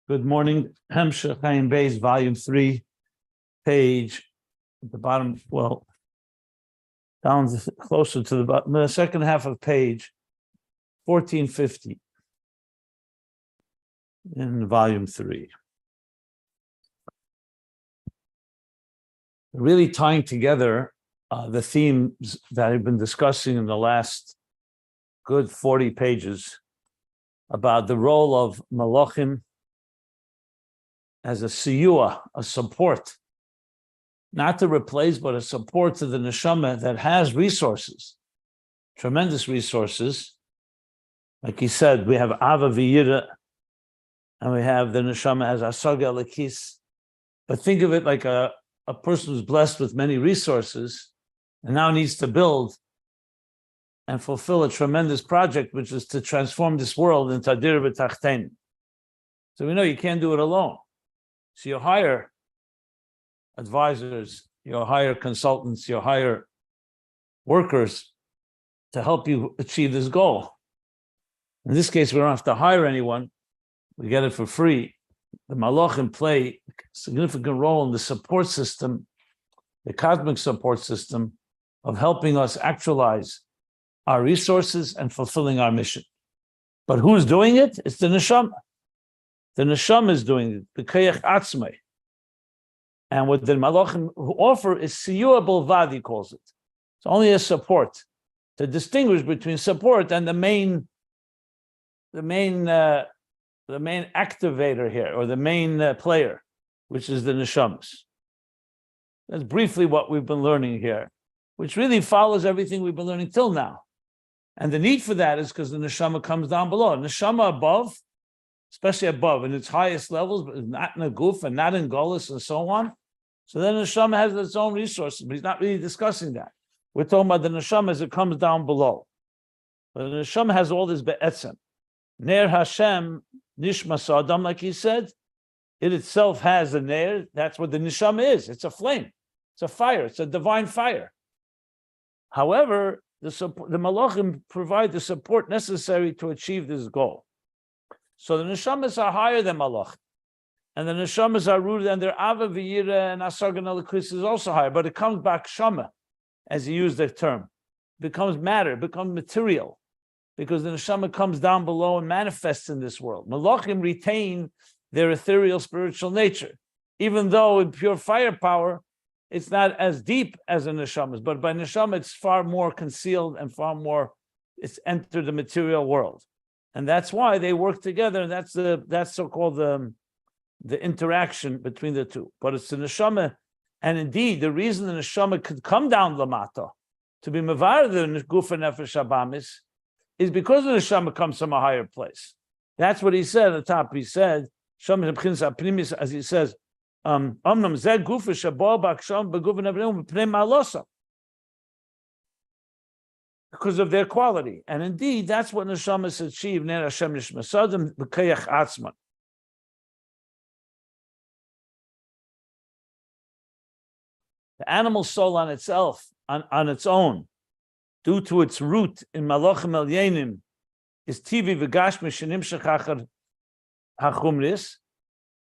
Good morning. Hemshech Ayin Beis, volume 3, page at the bottom, well, down closer to the bottom, the second half of page 1450 in volume 3. Really tying together the themes that I've been discussing in the last good 40 pages about the role of Malachim as a siyua, a support, not to replace, but a support to the neshama that has resources, tremendous resources. Like he said, we have Ava V'yira, and we have the neshama as Asaga Lakis. But think of it like a person who's blessed with many resources and now needs to build and fulfill a tremendous project, which is to transform this world into Adir B'Tachten. So we know you can't do it alone. So you hire advisors, you hire consultants, you hire workers to help you achieve this goal. In this case, we don't have to hire anyone. We get it for free. The Malachim play a significant role in the support system, the cosmic support system of helping us actualize our resources and fulfilling our mission. But who's doing it? It's the Neshama. The Neshama is doing it, the Kayach Atzmei. And what the Malachim offer is Siyua Bilvad, he calls it. It's only a support to distinguish between support and the main activator here, or the main player, which is the Neshamas. That's briefly what we've been learning here, which really follows everything we've been learning till now. And the need for that is because the Neshama comes down below. Neshama above, especially above in its highest levels, but not in a goof and not in Golis and so on. So then the Neshama has its own resources, but he's not really discussing that. We're talking about the Neshama as it comes down below. But the Neshama has all this be'etzem. Ner Hashem Nishma Sadam, like he said, it itself has a Ner. That's what the Neshama is. It's a flame. It's a fire. It's a divine fire. However, the Malachim provide the support necessary to achieve this goal. So the Neshamas are higher than Malach. And the Neshamas are rooted, and their Ava V'yira and Asagan Alakus is also higher. But it comes back Shema, as he used the term. It becomes matter, it becomes material. Because the Neshama comes down below and manifests in this world. Malachim retain their ethereal spiritual nature. Even though in pure firepower, it's not as deep as a Neshamas. But by Neshama, it's far more concealed and far more, it's entered the material world. And that's why they work together, and that's so-called the interaction between the two. But it's the neshama, and indeed the reason the neshama could come down lamata to be mevar the guf and nefesh habamis is because the neshama comes from a higher place. That's what he said at the top. He said, as he says, because of their quality. And indeed, that's what neshamas achieve. Ner Hashem nishmasadim b'kayach atzman. The animal soul on itself, on its own, due to its root in malachim elyenim, is tivi v'gashmish shenimshach achar hachumris.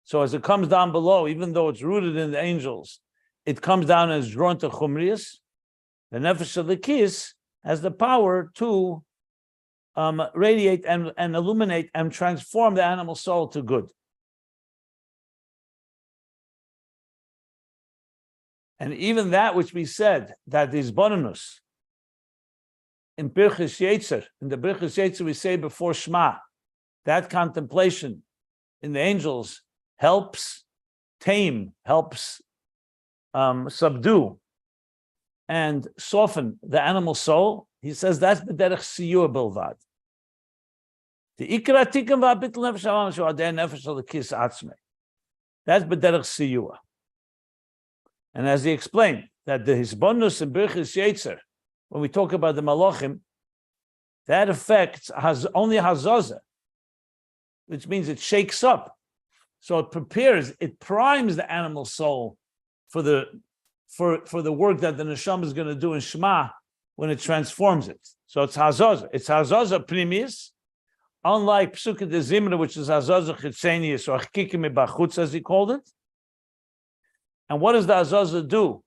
So as it comes down below, even though it's rooted in the angels, it comes down and is drawn to chumrius. The nefesh alikis has the power to radiate and illuminate and transform the animal soul to good. And even that which we said, that is bonus, in Birchis Yotzer, in the Birchis Yotzer we say before Shema, that contemplation in the angels helps tame, helps subdue, and soften the animal soul. He says that's b'derech siyua bilvad. The ikra tikkun v'abitl nefesh havam shu adei nefesh alakis atzmei. That's b'derech siyua. And as he explained, that the hisbonus and birchis yotzer, when we talk about the malachim, that affects has only hazaza, which means it shakes up. So it prepares, it primes the animal soul for the work that the neshama is going to do in Shema when it transforms it. So it's hazaza. It's hazaza primis, unlike Psukkah de Zimra, which is Azazah Chitzenius or Chkikim Bachutz, as he called it. And what does the Azazah do?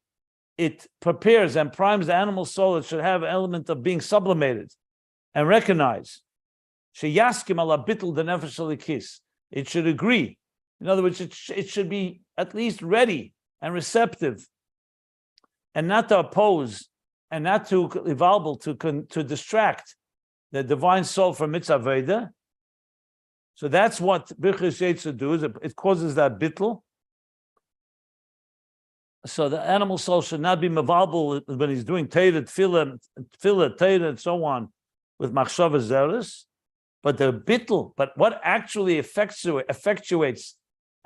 It prepares and primes the animal soul. It should have an element of being sublimated and recognize. Sheyaskim ala bittul the nefesh alikis. It should agree. In other words, it should be at least ready and receptive, and not to oppose, and not to evolve, to distract the divine soul from mitzvah veda. So that's what Birchus Yotzer do. It causes that bittul. So the animal soul should not be mevalbel when he's doing Torah, tefillah, Torah, and so on, with machshava zeres. But the bittul, but what actually effectuates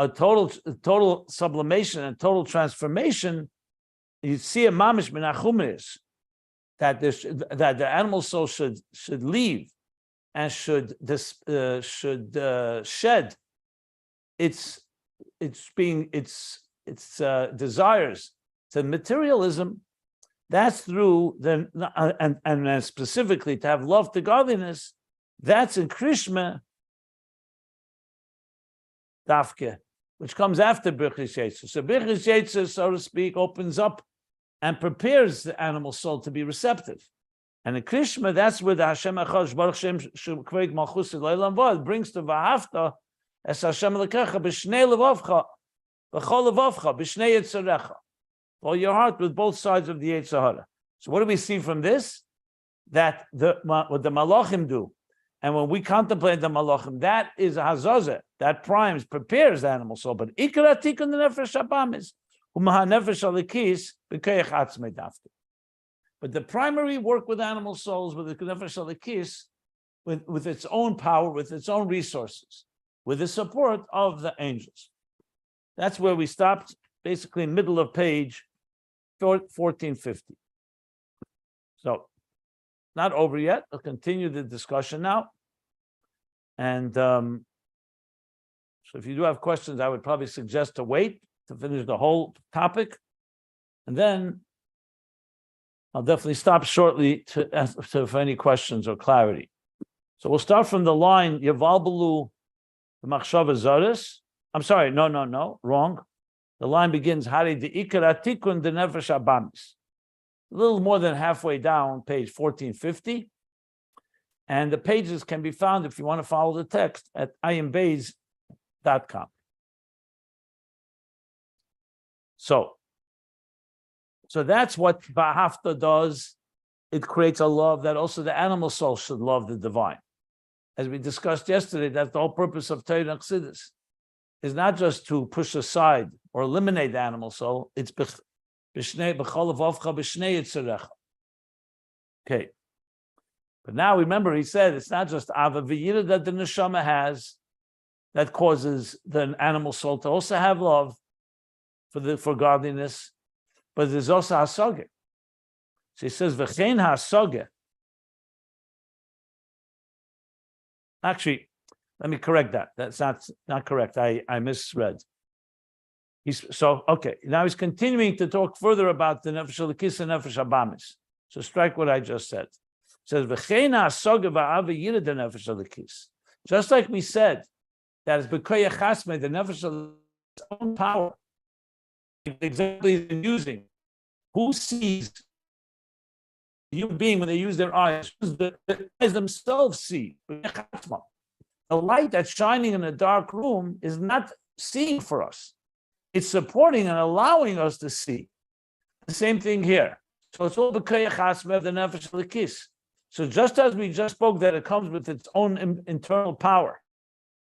a total sublimation and total transformation, you see a mamish min achumis, that the animal soul should leave and should shed its desires to materialism. That's through and specifically to have love to godliness. That's in Krishma Dafke, which comes after Birchus Yotzer. So Birchus Yotzer, so to speak, opens up and prepares the animal soul to be receptive. And in Krishma, that's where the Hashem Echad Baruch Shem Shukveik Malchus Leilam Vod brings to Vahafta as Hashem Lekecha b'shnei levavcha b'chol levavcha b'shnei yitzarecha, all your heart with both sides of the Yetzer Hara. So what do we see from this? That what the Malachim do, and when we contemplate the Malachim, that is a Hazazah that prepares the animal soul. But Ikra Tikun the Nefesh Habamis Umaha Nefesh Alikis b'Koyach Atzmei Dafke. But the primary work with animal souls, with the Nefesh Alikis, with its own power, with its own resources, with the support of the angels. That's where we stopped, basically middle of page 1450. So, not over yet. I'll continue the discussion now. And so if you do have questions, I would probably suggest to wait to finish the whole topic. And then I'll definitely stop shortly for any questions or clarity. So we'll start from the line, Yavalbalu, the Machshava Zaris. I'm sorry, no, wrong. The line begins, Hari de Ikara Tikun de Nefesh Abamis. A little more than halfway down, page 1450. And the pages can be found, if you want to follow the text, at ayinbeis.com. So that's what Bahafta does. It creates a love that also the animal soul should love the divine. As we discussed yesterday, that's the whole purpose of Torah and Chassidus, is not just to push aside or eliminate the animal soul, it's okay. But now remember, he said it's not just Ava V'yira that the neshama has that causes the animal soul to also have love for godliness, but there's also Hasaga. So he says, V'chein Hasaga. Actually, let me correct that. That's not correct. I misread. Now he's continuing to talk further about the Nefesh Elikis and Nefesh Abamis. So strike what I just said. It says, V'chein Hasaga v'ava yira the Nefesh Elikis. Just like we said, that is B'koyach Chasmei, the Nefesh Elikis' own power. Exactly in using. Who sees the human being when they use their eyes? The eyes themselves see. The light that's shining in a dark room is not seeing for us. It's supporting and allowing us to see. The same thing here. So it's all the Kayach of the Nefesh Elikis. So just as we just spoke that it comes with its own internal power,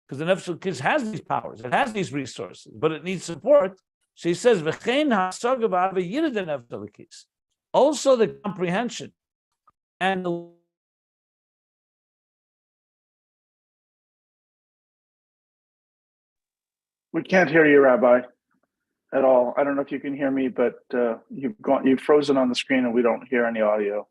because the Nefesh Elikis has these powers, it has these resources, but it needs support. So he says, also the comprehension and the We can't hear you, Rabbi, at all. I don't know if you can hear me, but you've frozen on the screen and we don't hear any audio.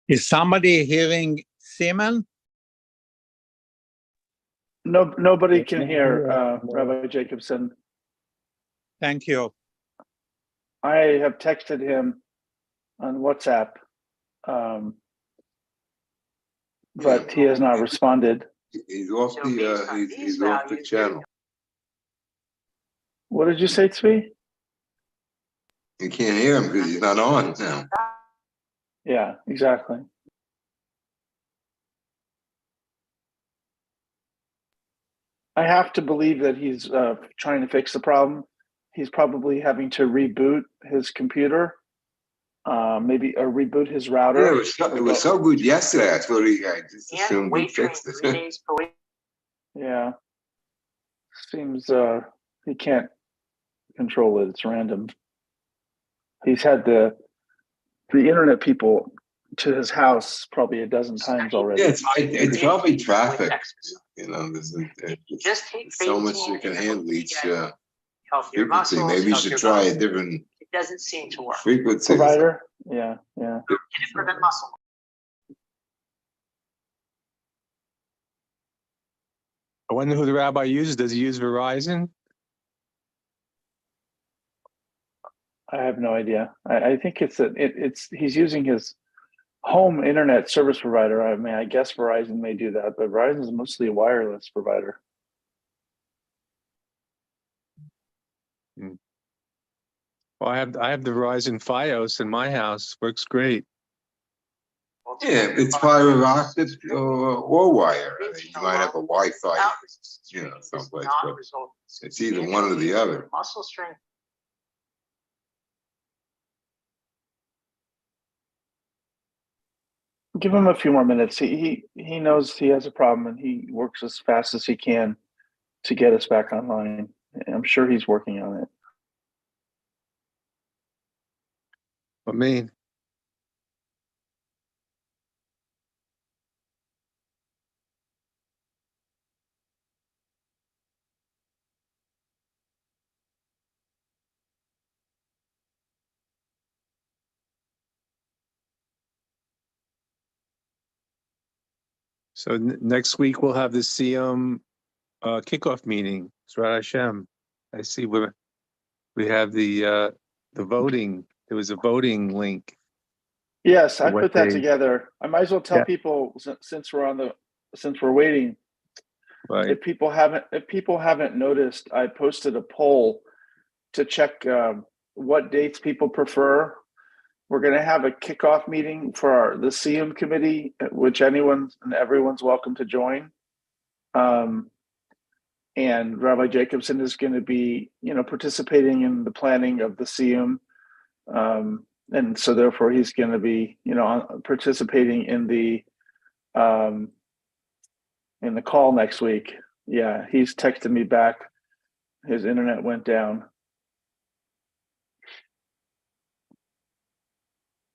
Is somebody hearing Simon? No, nobody can hear Rabbi Jacobson. Thank you. I have texted him on WhatsApp, but he has not responded. He's off the he's off the channel. What did you say, Tzvi? You can't hear him because he's not on now. Yeah, exactly. I have to believe that he's trying to fix the problem. He's probably having to reboot his computer, maybe or reboot his router. Yeah, it was so good yesterday. I thought I just assumed he fixed it. Yeah, seems he can't control it. It's random. He's had the internet people to his house probably a dozen times already. Yeah, it's probably traffic. You know, there's so much you can handle each frequency. Maybe you should try a different frequency. Provider? Yeah. I wonder who the rabbi uses. Does he use Verizon? I have no idea. I think he's using his home internet service provider. I mean, I guess Verizon may do that, but Verizon is mostly a wireless provider. Well, I have the Verizon Fios in my house. Works great. Yeah, it's fiber optic or wire. I mean, you might have a Wi-Fi, someplace, but it's either one or the other. Give him a few more minutes. He knows he has a problem, and he works as fast as he can to get us back online. I'm sure he's working on it. I mean, so next week we'll have the CM kickoff meeting. Zrat Hashem. I see we have the voting. There was a voting link. Yes, I put that together. I might as well tell people since we're waiting. Right. If people haven't noticed, I posted a poll to check what dates people prefer. We're going to have a kickoff meeting for the CM committee, which everyone's welcome to join. And Rabbi Jacobson is going to be, participating in the planning of the CM. And so therefore he's going to be, participating in the call next week. Yeah, he's texted me back. His internet went down.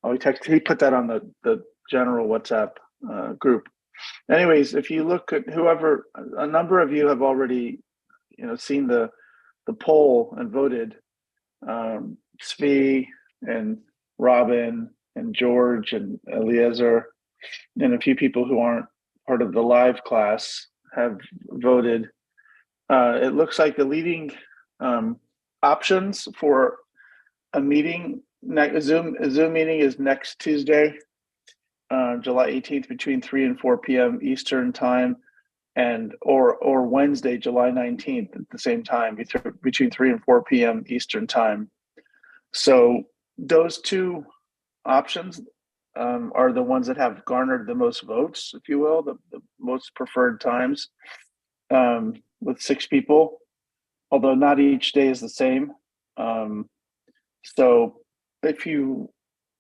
Oh, he put that on the general WhatsApp group. Anyways, if you look at a number of you have already, seen the poll and voted. Tzvi and Robin and George and Eliezer and a few people who aren't part of the live class have voted. It looks like the leading options for a meeting, a Zoom meeting, is next Tuesday, July 18th, between 3 and 4 p.m. Eastern time, and or Wednesday, July 19th at the same time, between 3 and 4 p.m. Eastern time. So those two options are the ones that have garnered the most votes, if you will, the most preferred times, with 6 people, although not each day is the same. So if you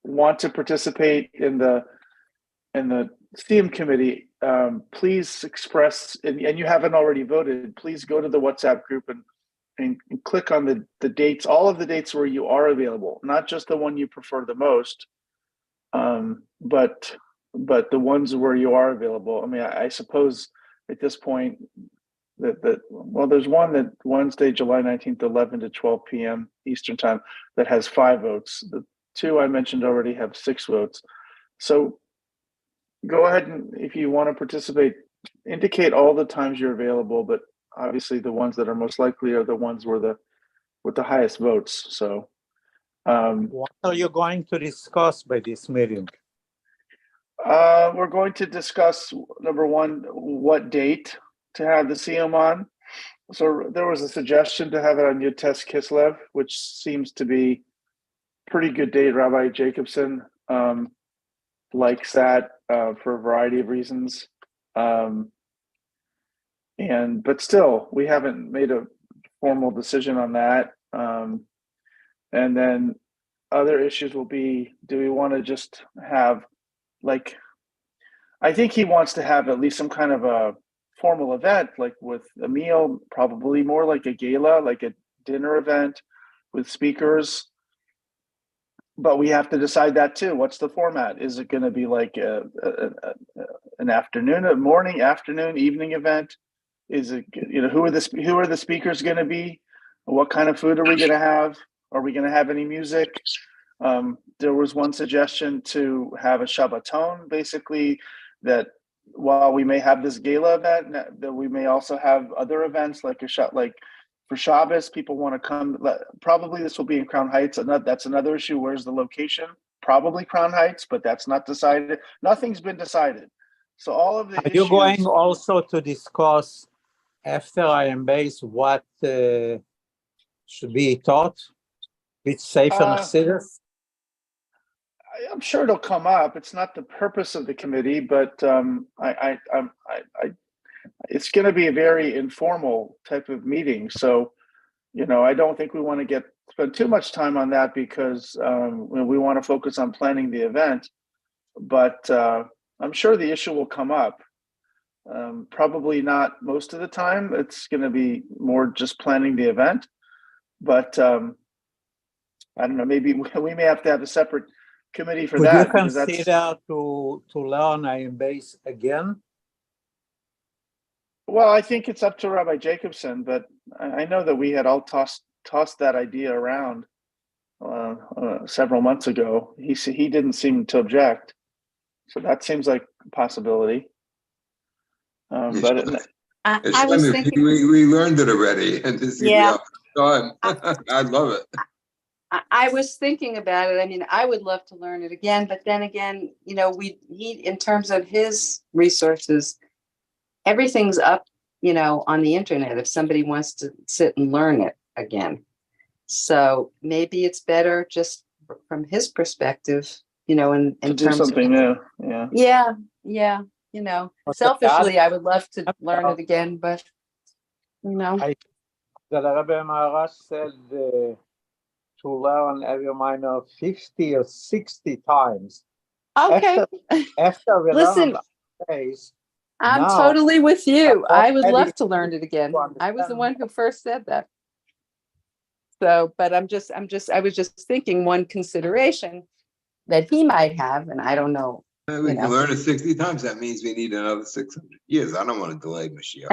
want to participate in the STEAM committee, please express, and you haven't already voted, please go to the WhatsApp group and click on the dates, all of the dates where you are available, not just the one you prefer the most, but the ones where you are available. I mean, I suppose at this point well, there's one that Wednesday, July 19th, 11 to 12 p.m. Eastern time that has 5 votes. The 2 I mentioned already have 6 votes. So go ahead and if you want to participate, indicate all the times you're available, but obviously the ones that are most likely are the ones with the highest votes. So What are you going to discuss by this meeting? we're going to discuss, number one, what date to have the CM on. So there was a suggestion to have it on Yotzer Kislev, which seems to be pretty good date. Rabbi Jacobson likes that for a variety of reasons. But still, we haven't made a formal decision on that. And then other issues will be, do we want to just have I think he wants to have at least some kind of a formal event, like with a meal, probably more like a gala, like a dinner event with speakers. But we have to decide that too. What's the format? Is it going to be like an afternoon, a morning, afternoon, evening event? Is it, who are the speakers going to be? What kind of food are we going to have? Are we going to have any music? There was one suggestion to have a Shabbaton, basically, that while we may have this gala event, that we may also have other events like for Shabbos, people want to come. Probably this will be in Crown Heights. That's another issue. Where's the location? Probably Crown Heights, but that's not decided. Nothing's been decided. So all of the Are issues. you going also to discuss after Ayin Beis what should be taught? Which Sefer Chassidus? I'm sure it'll come up. It's not the purpose of the committee, but it's going to be a very informal type of meeting. So, I don't think we want to spend too much time on that because we want to focus on planning the event. But I'm sure the issue will come up. Probably not most of the time. It's going to be more just planning the event. But I don't know. Maybe we may have to have a separate committee for that. Would you consider to learn Ayin Beis again? Well, I think it's up to Rabbi Jacobson, but I know that we had all tossed that idea around several months ago. He didn't seem to object, so that seems like a possibility. But I was thinking we learned it already, and this is done. I love it. I was thinking about it. I mean, I would love to learn it again, but then again, he in terms of his resources, everything's up, on the internet if somebody wants to sit and learn it again. So maybe it's better just from his perspective, in to do terms something of new. Yeah. Selfishly, I would love to learn it again, but the Rebbe Maharaj said to learn every minor 50 or 60 times. okay. After we Listen, learn Beis, I'm now, totally with you. I would already love to learn it again. I was the understand one who first said that. So, but I was just thinking one consideration that he might have, and I don't know. We can learn it 60 times. That means we need another 600 years. I don't want to delay Mashiach.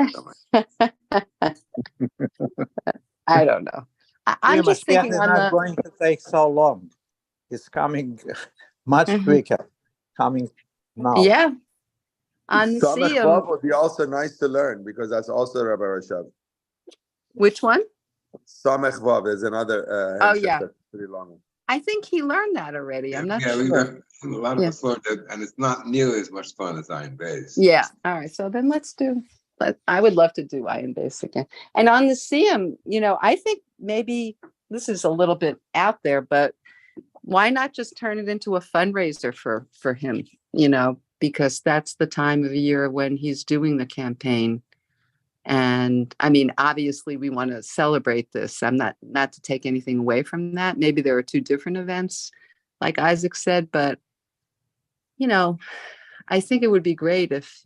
I don't know. I'm just thinking Mashiach on is not the. going to take so long. It's coming much quicker. Coming now. Yeah. On the Samech Siyum. Vav would be also nice to learn because that's also Rabbi Rashab. Which one? Samech Vav is another Oh, yeah. that's pretty long. I think he learned that already. I'm not we sure. learned, a lot of us learned it, and it's not nearly as much fun as Ayin Beis. Yeah. All right. So then I would love to do Ayin Beis again. And on the Siyum, I think maybe this is a little bit out there, but why not just turn it into a fundraiser for him, because that's the time of year when he's doing the campaign. And I mean, obviously we want to celebrate this. I'm not to take anything away from that. Maybe there are two different events, like Isaac said, but I think it would be great if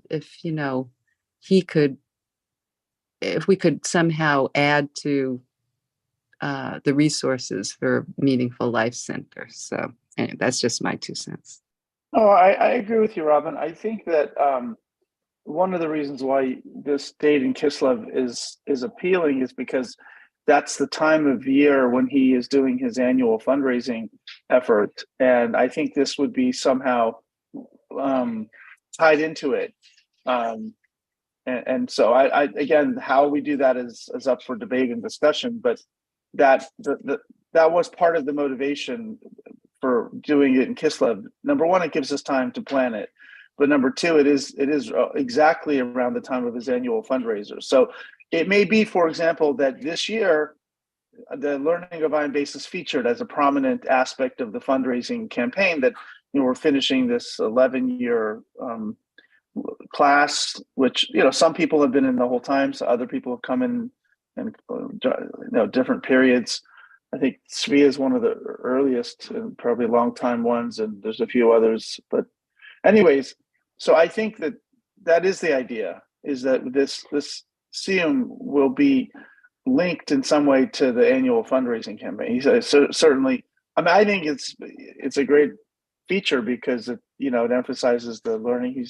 we could somehow add to the resources for Meaningful Life Center. So anyway, that's just my 2 cents. Oh, I agree with you, Robin. I think that one of the reasons why this date in Kislev is appealing is because that's the time of year when he is doing his annual fundraising effort. And I think this would be somehow tied into it. And so I again, how we do that is up for debate and discussion, but that was part of the motivation for doing it in Kislev. Number one, it gives us time to plan it. But number two, it is exactly around the time of his annual fundraiser. So it may be, for example, that this year, the learning of Ayin Beis is featured as a prominent aspect of the fundraising campaign, that we're finishing this 11-year class, which some people have been in the whole time, so other people have come in and different periods. I think Svi is one of the earliest and probably long-time ones, and there's a few others. But anyways, so I think that is the idea, is that this siyum will be linked in some way to the annual fundraising campaign. He says certainly. I mean, I think it's a great feature because it emphasizes the learning,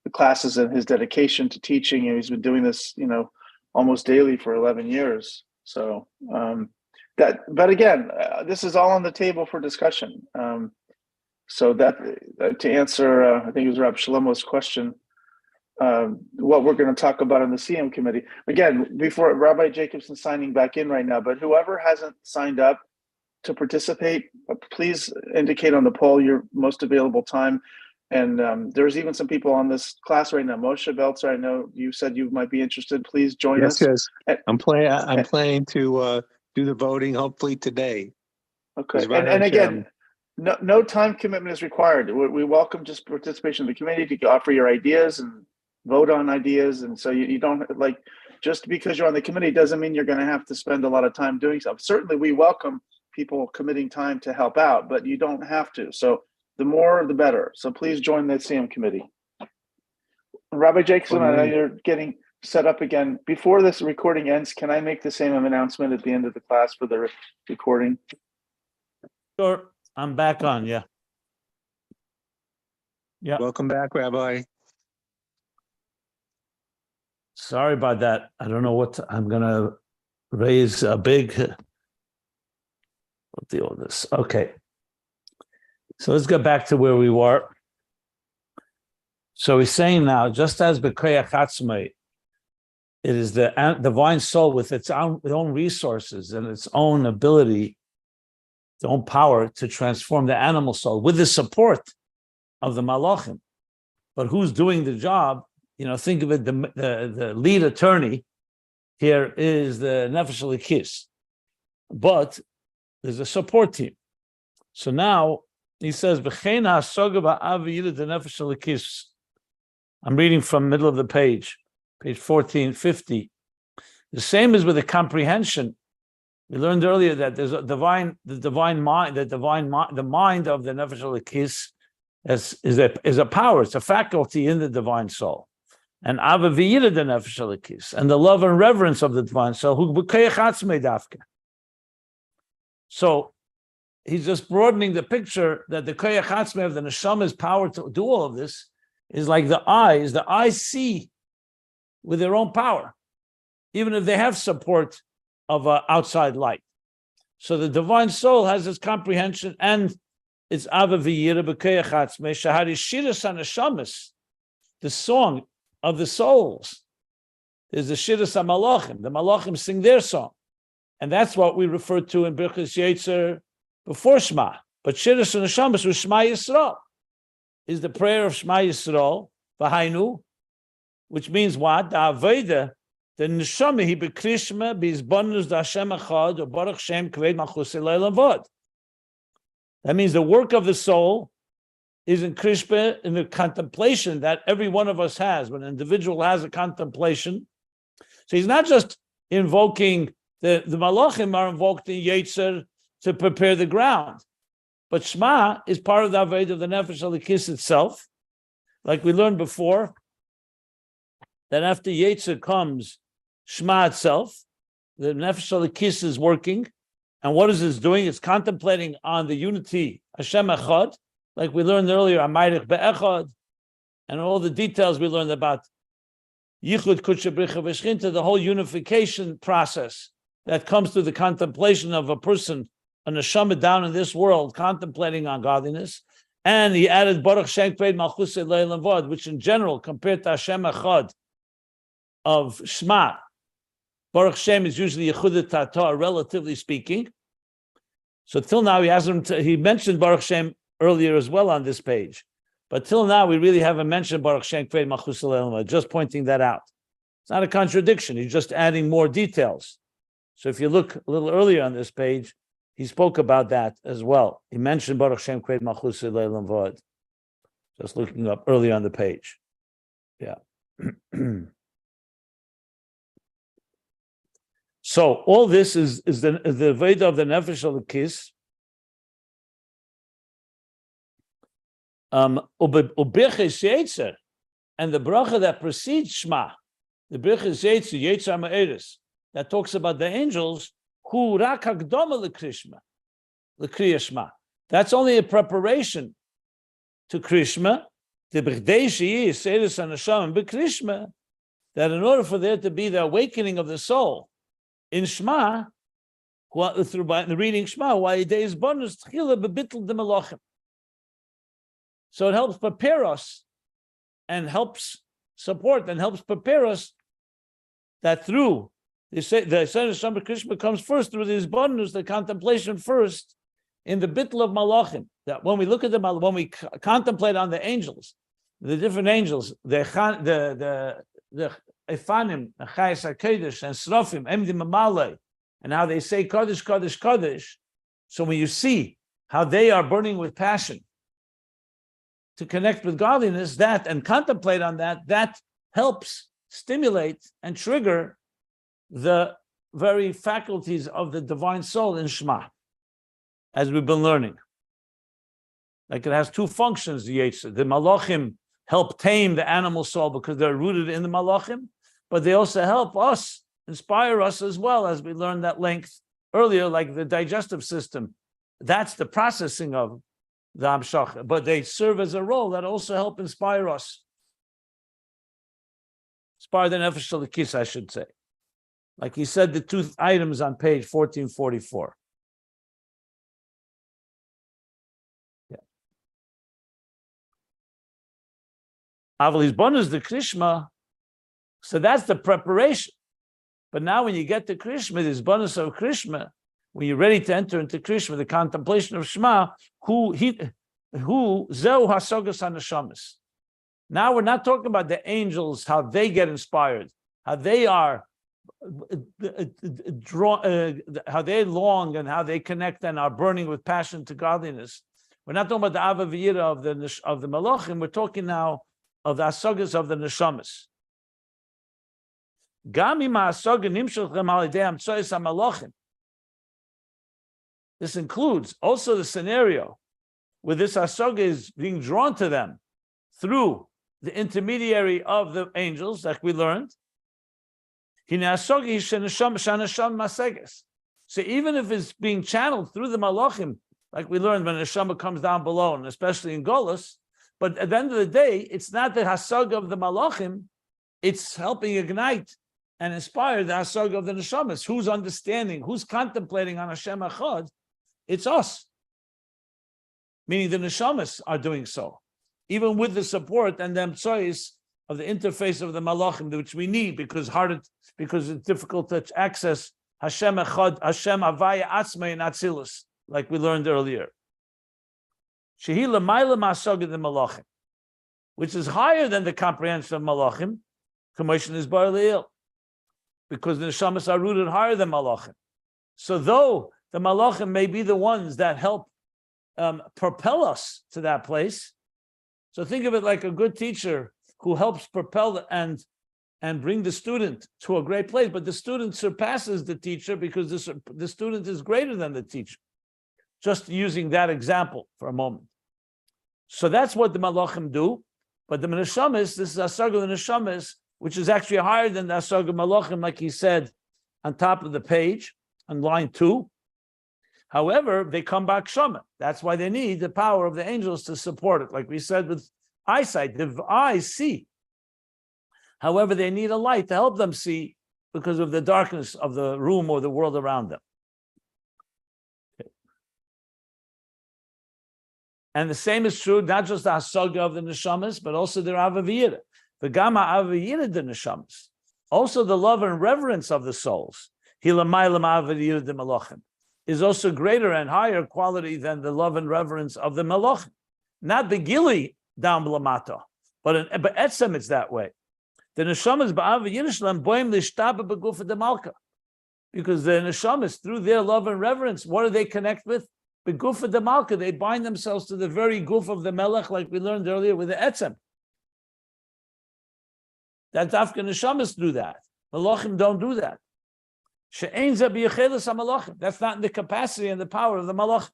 the classes, and his dedication to teaching. And he's been doing this almost daily for 11 years. So but again, this is all on the table for discussion. So that to answer, I think it was Rab Shlomo's question, what we're going to talk about in the CM committee. Again, before Rabbi Jacobson signing back in right now, but whoever hasn't signed up to participate, please indicate on the poll your most available time. And there's even some people on this class right now. Moshe Belzer, I know you said you might be interested. Please join us. Yes. I'm planning to do the voting hopefully today. Okay. And again, no time commitment is required. We welcome just participation in the committee to offer your ideas and vote on ideas. And so you don't, just because you're on the committee doesn't mean you're going to have to spend a lot of time doing stuff. Certainly we welcome people committing time to help out, but you don't have to. So the more, the better. So please join the CM committee. Rabbi Jacobson, I know you're getting set up again. Before this recording ends, can I make the same announcement at the end of the class for the recording? Sure. I'm back on, yeah. Yeah. Welcome back, Rabbi. Sorry about that. I don't know what I'm going to raise a big... We'll deal with this. Okay. So let's go back to where we were. So he's saying now, just as B'Koyach Atzmai, it is the divine soul with its own resources and its own ability, its own power to transform the animal soul with the support of the malachim. But who's doing the job? Think of it, the lead attorney here is the Nefesh Elikis. But there's a support team. So now he says, I'm reading from middle of the page 1450. The same as with the comprehension. We learned earlier that there's a the mind of the Nefesh Elikis is a power, it's a faculty in the divine soul. And Ava V'yira the Nefesh Elikis, and the love and reverence of the divine soul, who b'koyach atzmei dafka. So he's just broadening the picture that the koyach atzmei of the neshama's power to do all of this is like the eyes. The eyes see with their own power, even if they have support of outside light. So the divine soul has its comprehension and its ava v'yira b'koyach atzmei shahari shiras hanashamas, the song of the souls. There's the shiras hamalachim. The malachim sing their song. And that's what we refer to in Birchas Yotzer before Shema. But Shiras and Neshamas was Shema Yisrael, is the prayer of Shema Yisrael, V'hainu, which means what? The Aveda, the Neshama, he bekrishma, b'izbonus da Hashem echad, or Baruch Shem kved malchus elei lavod. That means the work of the soul is in krishma, in the contemplation that every one of us has. When an individual has a contemplation, so he's not just invoking the malachim are invoked in Yotzer to prepare the ground. But Shema is part of the Aved of the Nefesh Elikis itself. Like we learned before, that after Yotzer comes Shema itself, the Nefesh Elikis is working. And what is it doing? It's contemplating on the unity, Hashem Echad, like we learned earlier, Amayich Be'echad, and all the details we learned about Yichud Kudsha Bricha V'Shchinta, the whole unification process that comes through the contemplation of a person, a neshama down in this world, contemplating on godliness. And he added Baruch Shem Kved Malchus Leilam Vod, which in general, compared to Hashem Echad of Shema, Baruch Shem is usually Yechudah Tata, relatively speaking. So till now, he mentioned Baruch Shem earlier as well on this page. But till now, we really haven't mentioned Baruch Shem Kved Malchus Leilam Vod, just pointing that out. It's not a contradiction. He's just adding more details. So if you look a little earlier on this page, he spoke about that as well. He mentioned Baruch Shem Kved Malchus Leilam Vod. Just looking up earlier on the page. Yeah. So all this is the Veda of the Nefesh of the Kiss. Ubirches Yotzer, and the bracha that precedes Shema, the Birches Yotzer, Yotzer Ma'eris, that talks about the angels, who rak hakdama l'krishma, l'kriya Shema. That's only a preparation to Krishma, the b'chdei sheyi seirus hanasham b'krishma, that in order for there to be the awakening of the soul in Shema, through the reading Shema, why days bonus tchila bebitl de melachim. So it helps prepare us, and helps support and helps prepare us that through the Hashem Krishma comes first through these bonus, the contemplation first in the bittul of malachim. That when we look at when we contemplate on the angels, the different angels, the Efanim, Chayes HaKodesh, and Srafim, Emdim Amalei, and how they say Kodesh, Kodesh, Kodesh. So when you see how they are burning with passion to connect with godliness, that and contemplate on that, that helps stimulate and trigger the very faculties of the divine soul in Shema, as we've been learning. Like it has two functions, the Yotzer. The Malachim help tame the animal soul because they're rooted in the Malachim, but they also help us, inspire us as well, as we learned at length earlier, like the digestive system. That's the processing of the Amshach, but they serve as a role that also help inspire us. Inspire the Nefesh Elikis, I should say. Like he said, the two items on page 1444. Yeah. Avalis bonus the Krishma, so that's the preparation. But now when you get to Krishma, this bonus of Krishma, when you're ready to enter into Krishma, the contemplation of Shema, who zeu hasogas hanashamas. Now we're not talking about the angels, how they get inspired, how they are how they long and how they connect and are burning with passion to godliness. We're not talking about the Ava V'yira of the Malachim. We're talking now of the Asagas of the Neshamas. This includes also the scenario where this Asaga is being drawn to them through the intermediary of the angels, like we learned. So even if it's being channeled through the Malachim, like we learned when the Neshama comes down below, and especially in Golus, but at the end of the day, it's not the Hasaga of the Malachim, it's helping ignite and inspire the Hasaga of the Neshamas. Who's understanding, who's contemplating on Hashem Echad? It's us. Meaning the Neshamas are doing so. Even with the support and the choice of the interface of the Malachim, which we need because it's difficult to access Hashem Echad, Hashem Avaya Atzmei and Atzilus, like we learned earlier. Shehi l'mayla ma'asaga the Malachim, which is higher than the comprehension of Malachim, commission is bar leil, because the Neshamas are rooted higher than Malachim. So though the Malachim may be the ones that help propel us to that place, so think of it like a good teacher who helps propel and bring the student to a great place, but the student surpasses the teacher because the student is greater than the teacher. Just using that example for a moment. So that's what the Malachim do, but the Neshamis, this is Asag of the Neshamis, which is actually higher than the Asag of Malachim, like he said on top of the page, on line 2. However, they come back Shema. That's why they need the power of the angels to support it. Like we said with eyesight, the eyes see. However, they need a light to help them see because of the darkness of the room or the world around them. And the same is true, not just the hasaga of the neshamas, but also the avaviyira. The gamma avaviyira the neshamas. Also the love and reverence of the souls. Hilamaylam avaviyira the malachim is also greater and higher quality than the love and reverence of the malachim. Not the gili down blamata, but etzem it's that way. The neshamas ba'avaviyira shalem boim lishtaba begufa de malka. Because the neshamas, through their love and reverence, what do they connect with? The guf of the malka, they bind themselves to the very guf of the melech, like we learned earlier with the etzem. That dafka neshamas do that. Malachim don't do that. She'ein ze b'yechelis ha-malachim. That's not in the capacity and the power of the malach.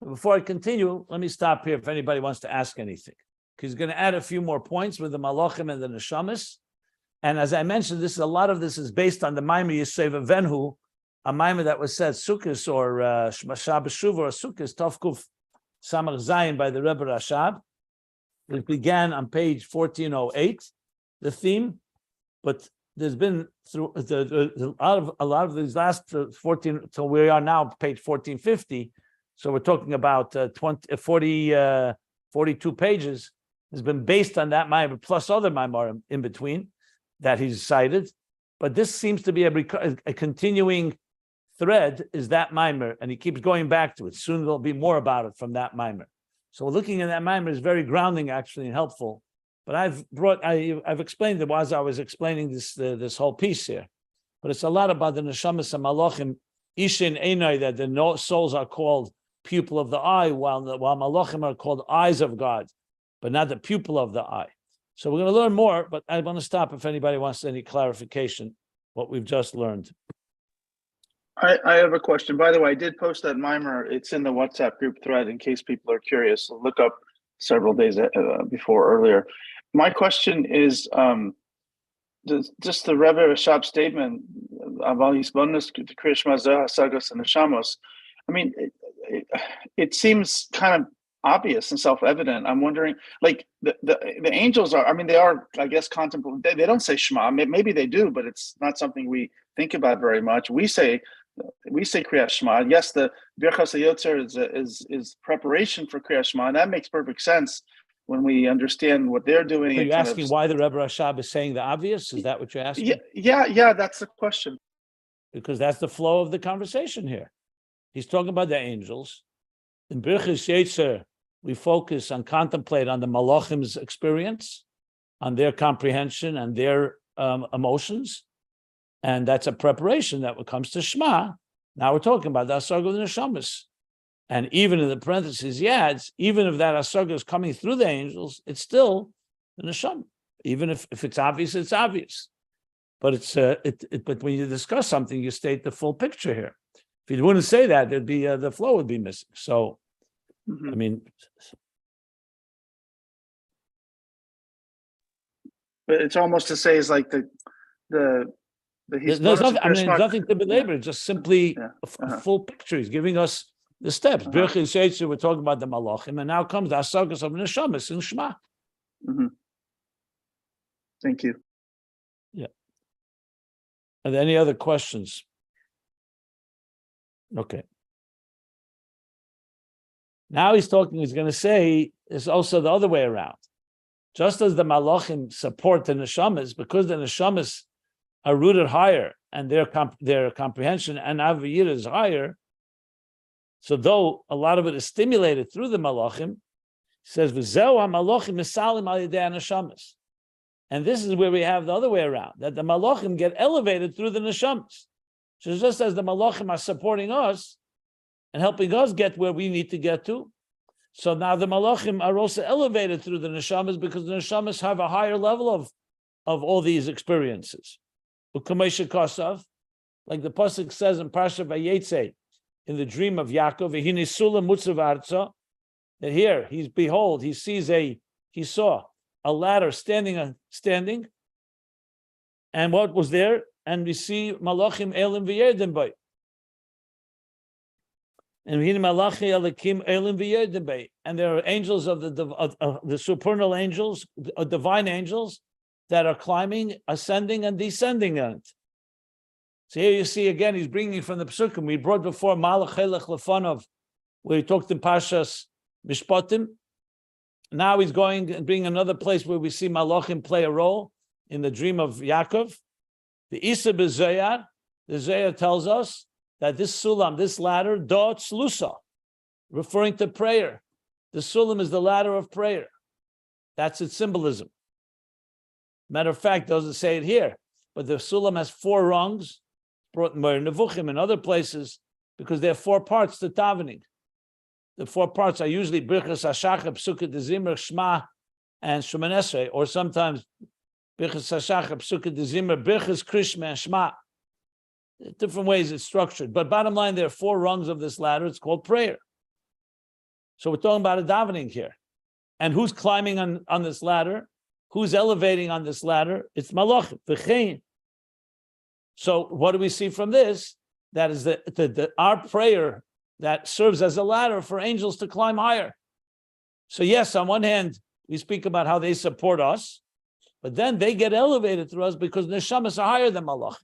Before I continue, let me stop here if anybody wants to ask anything. He's going to add a few more points with the malachim and the neshamas. And as I mentioned, a lot of this is based on the Maimer Yiseva Venhu, a Maimer that was said Sukkos or Shabbos Shuva or Sukkos Tovkuf Samach Zayin by the Rebbe Rashab. It began on page 1408, the theme, but there's been through a lot of these last 14 till we are now page 1450. So we're talking about 42 pages. Has been based on that Maimer plus other Maimer in between that he's cited, but this seems to be a continuing thread is that Maimer, and he keeps going back to it. Soon there'll be more about it from that Maimer. So looking at that Maimer is very grounding, actually, and helpful. But I've explained it as I was explaining this whole piece here. But it's a lot about the neshamas and malachim, ishin einai, that the souls are called pupil of the eye, while malachim are called eyes of God, but not the pupil of the eye. So we're going to learn more, but I want to stop if anybody wants any clarification, what we've just learned. I have a question. By the way, I did post that Maimer. It's in the WhatsApp group thread in case people are curious. So look up several days before earlier. My question is just the Rebbe Rashab statement about his bonus to Krishma Sagos and Neshamos. I mean, it seems kind of obvious and self-evident. I'm wondering, like the angels are, I mean, they are, I guess, contemplating. They don't say Shema. Maybe they do, but it's not something we think about very much. We say Kriyat Shema. Yes, the Birchas Yotzer is preparation for Kriyat Shema, and that makes perfect sense when we understand what they're doing. Are you asking why the Rebbe Rashab is saying the obvious? Is that what you're asking? Yeah, that's the question. Because that's the flow of the conversation here. He's talking about the angels. In Birchas Yotzer, we focus and contemplate on the malachim's experience, on their comprehension and their emotions. And that's a preparation that comes to Shema. Now we're talking about the Asarga of the Neshamas. And even in the parentheses, even if that Asarga is coming through the angels, it's still the Neshama. Even if it's obvious, it's obvious. But but when you discuss something, you state the full picture here. If you wouldn't say that, there'd be the flow would be missing. So, I mean, but it's almost to say is like there's nothing to belabor. It's just simply a full picture. He's giving us the steps. We're talking about the malachim, and now comes the asagas of neshamas in Shema. Thank you. Yeah. Are there any other questions? Okay. Now he's going to say it's also the other way around. Just as the malachim support the neshamas, because the neshamas are rooted higher and their comprehension and aviyir is higher, so though a lot of it is stimulated through the malachim, he says, V'zeu ha-malachim misalim al yedei neshamas. And this is where we have the other way around, that the malachim get elevated through the neshamas. So just as the malachim are supporting us and helping us get where we need to get to, so now the malachim are also elevated through the neshamas because the neshamas have a higher level of all these experiences. Like the pasuk says in Parsha Vayetze, in the dream of Yaakov, that here he saw a ladder standing, and what was there? And we see malachim elim v'yerdim bay. And there are angels of the supernal angels, divine angels, that are climbing, ascending, and descending on it. So here you see again, he's bringing from the Pesukim. We brought before Malach Helech Lefanov, where he talked in Pashas Mishpatim. Now he's going and bringing another place where we see Malachim play a role in the dream of Yaakov. The Isa B'Zoyar, the Zoyar tells us that this Sulam, this ladder, Do Tzlusa, referring to prayer. The Sulam is the ladder of prayer. That's its symbolism. Matter of fact, doesn't say it here, but the Sulam has 4 rungs, brought in Nevuchim and other places, because there are 4 parts to davening. The 4 parts are usually Birchas HaShachar, Psukkah Dezimmer, Shema, and Shemoneh Esrei, or sometimes Birchas HaShachar, Psukkah Dezimmer, Birchas Krishma, and Shema. Different ways it's structured. But bottom line, there are 4 rungs of this ladder. It's called prayer. So we're talking about a davening here. And who's climbing on this ladder? Who's elevating on this ladder? It's Malachim, V'chein. So what do we see from this? That is our prayer that serves as a ladder for angels to climb higher. So yes, on one hand, we speak about how they support us, but then they get elevated through us because neshamas are higher than malach.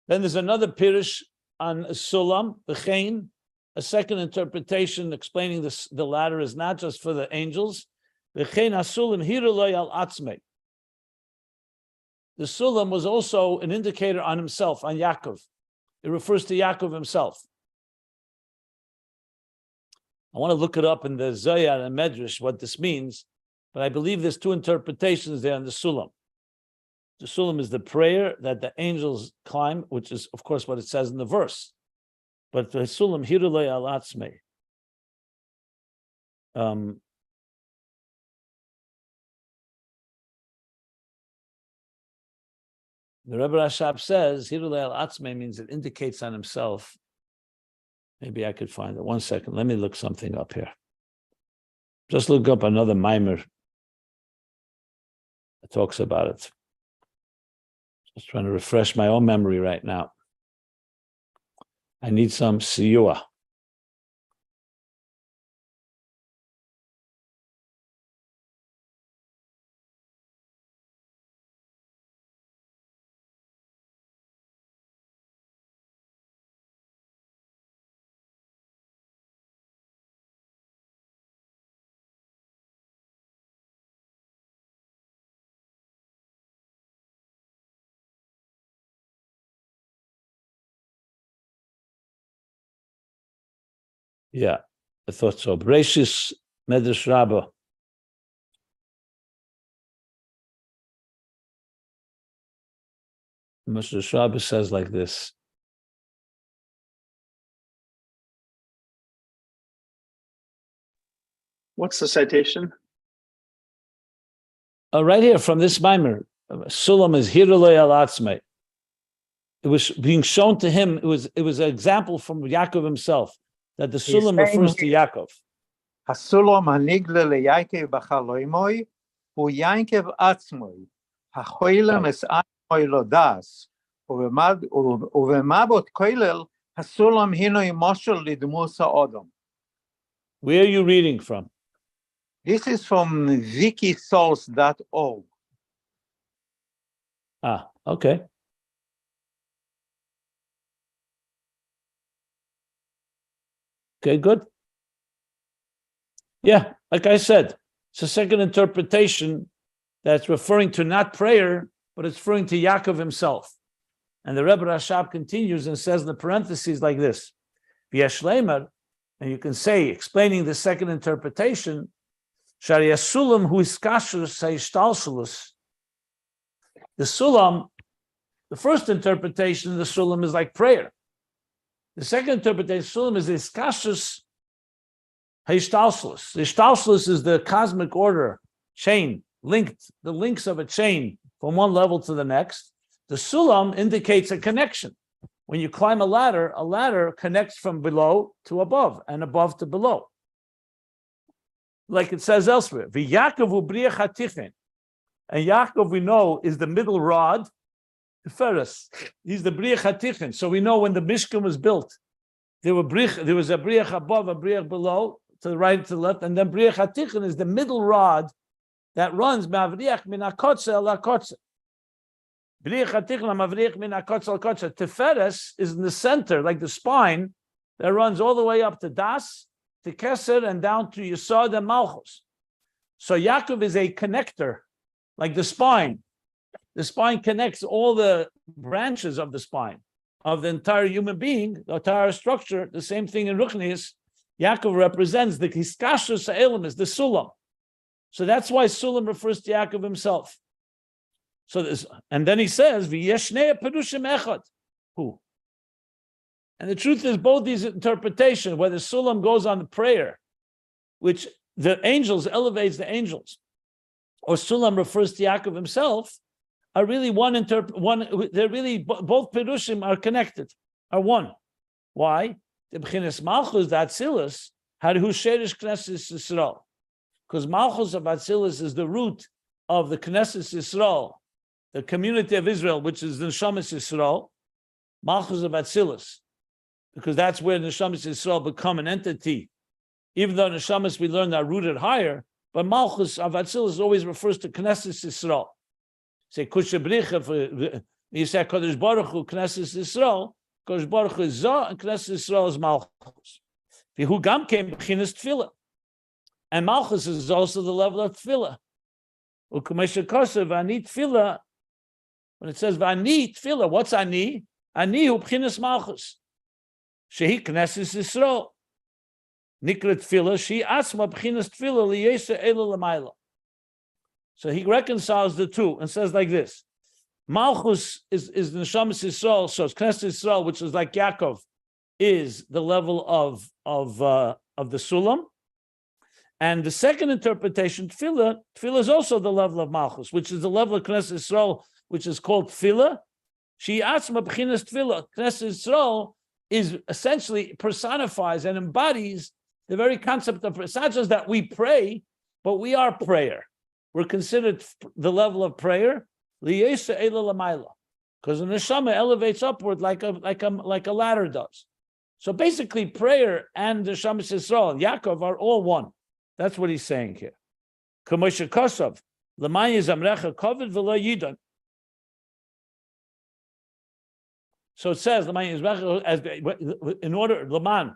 Then there's another pirush on Sulam, B'chein, a second interpretation explaining the ladder is not just for the angels. B'chein hasulam hiruloi al atzmei. The Sulam was also an indicator on himself, on Yaakov. It refers to Yaakov himself. I want to look it up in the Zohar and Medrash what this means, but I believe there's 2 interpretations there on the Sulam. The Sulam is the prayer that the angels climb, which is, of course, what it says in the verse. But the Sulam, Hirulei al Atzmei. The Rebbe Rashab says, Hirulei al Atzmei means it indicates on himself. Maybe I could find it. 1 second. Let me look something up here. Just look up another mimer that talks about it. Just trying to refresh my own memory right now. I need some siyua. Yeah, I thought so. Bereshis Medrash Rabbah. Medrash Rabbah says like this. What's the citation? Right here from this mimer. Sulam is Hirulei al Atzmei. It was being shown to him. It was an example from Yaakov himself. That the Sulam refers to Yaakov. הסולם הנגלה ליעקב בחלומוי הוא יעקב עצמוי, החולם עצמוי לא דס, ובמבט כולל הסולם הינו משל לדמוס האדם. Where are you reading from? This is from wikisource.org. Ah, okay. Okay, good. Yeah, like I said, it's a second interpretation that's referring to not prayer, but it's referring to Yaakov himself. And the Rebbe Rashab continues and says in the parentheses like this, V'yashleimer, and you can say, explaining the second interpretation, Shari Sulam hu iskashus ha'ishtalshelus. The Sulam, the first interpretation of the Sulam is like prayer. The second interpretation of Sulam is the iskashus ha'ishtalshelus. The ishtalshelus is the cosmic order, chain, linked, the links of a chain from one level to the next. The Sulam indicates a connection. When you climb a ladder connects from below to above and above to below. Like it says elsewhere, V'Yaakov u'briach hatichen. And Yaakov, we know, is the middle rod Tiferes. He's the Briach HaTichen. So we know when the Mishkan was built, there was a Briach above, a Briach below, to the right, to the left, and then Briach HaTichen is the middle rod that runs Mavriach min HaKotze el HaKotze. Briach HaTichen Mavriach min HaKotze el HaKotze. Tiferes is in the center, like the spine, that runs all the way up to Das, to Keser, and down to Yesod and Malchus. So Yaakov is a connector, like the spine. The spine connects all the branches of the spine, of the entire human being, the entire structure. The same thing in Ruchnius. Yaakov represents the Hiskashus Ha'elamis, the Sulam. So that's why Sulam refers to Yaakov himself. So this, and then he says, "V'yeshnei perushim echad." Who? And the truth is, both these interpretations, whether Sulam goes on the prayer, which the angels elevates the angels, or Sulam refers to Yaakov himself, are really one. They're really both perushim are connected, are one. Why? The b'chinas malchus, the Atzilus, harhu sherish Knesset Yisrael, because malchus of Atzilus is the root of the Knesset Yisrael, the community of Israel, which is the Neshamas Yisrael, malchus of Atzilus, because that's where the Neshamas Yisrael become an entity. Even though Neshamas we learn are rooted higher, but malchus of Atzilus always refers to Knesset Yisrael. Say Kusha Bricha, you say Kodesh Baruch Hu Knesset Yisrael. Kodesh Baruch Hu is Zah, and Knesset Yisrael is Malchus. Who gam came b'chinas tefillah, and Malchus is also the level of tefillah. U'kumesha kosev ani tefillah. When it says v'ani tefillah, what's ani? Ani hu b'chinas Malchus. Shehi Knesset Yisrael. Nikra tefillah, she asma b'chinas tefillah liyesa ela l'mayla. So he reconciles the two and says like this. Malchus is the Neshamas Yisrael, so it's Knesset Yisrael, which is like Yaakov, is the level of the Sulam. And the second interpretation, Tefillah is also the level of Malchus, which is the level of Knesset Yisrael, which is called Tefillah. She asma b'chinas Tefillah. Knesset Yisrael is essentially personifies and embodies the very concept of, it's not just that we pray, but we are prayer. We're considered the level of prayer. Because the neshama elevates upward like a ladder does. So basically, prayer and the Neshama Yisrael and Yaakov are all one. That's what he's saying here. Kamosha Kosov, L'may Zamrecha Kovid V'lo Yidon. So it says, in order, Laman,